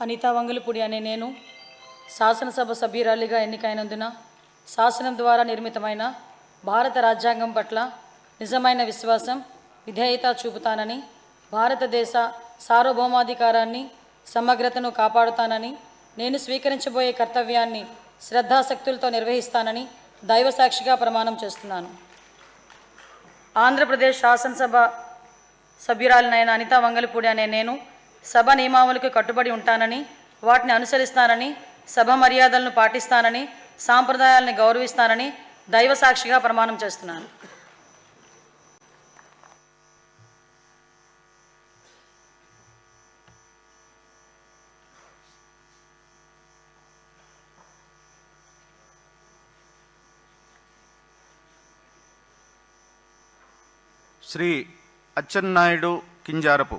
అనితా వంగలపూడి అనే నేను శాసనసభ సభ్యురాలిగా ఎన్నికైనందున శాసనం ద్వారా నిర్మితమైన భారత రాజ్యాంగం పట్ల నిజమైన విశ్వాసం, విధేయత చూపుతానని, భారతదేశ సార్వభౌమాధికారాన్ని, సమగ్రతను కాపాడుతానని, నేను స్వీకరించబోయే కర్తవ్యాన్ని శ్రద్ధాశక్తులతో నిర్వహిస్తానని దైవసాక్షిగా ప్రమాణం చేస్తున్నాను. ఆంధ్రప్రదేశ్ శాసనసభ సభ్యురాలినైన అనితా వంగలపూడి అనే నేను సభ నియమావళికి కట్టుబడి ఉంటానని, వాటిని అనుసరిస్తానని, సభ మర్యాదలను పాటిస్తానని, సాంప్రదాయాలను గౌరవిస్తానని దైవసాక్షిగా ప్రమాణం చేస్తున్నాను. శ్రీ అచ్చెన్నాయుడు కింజారపు.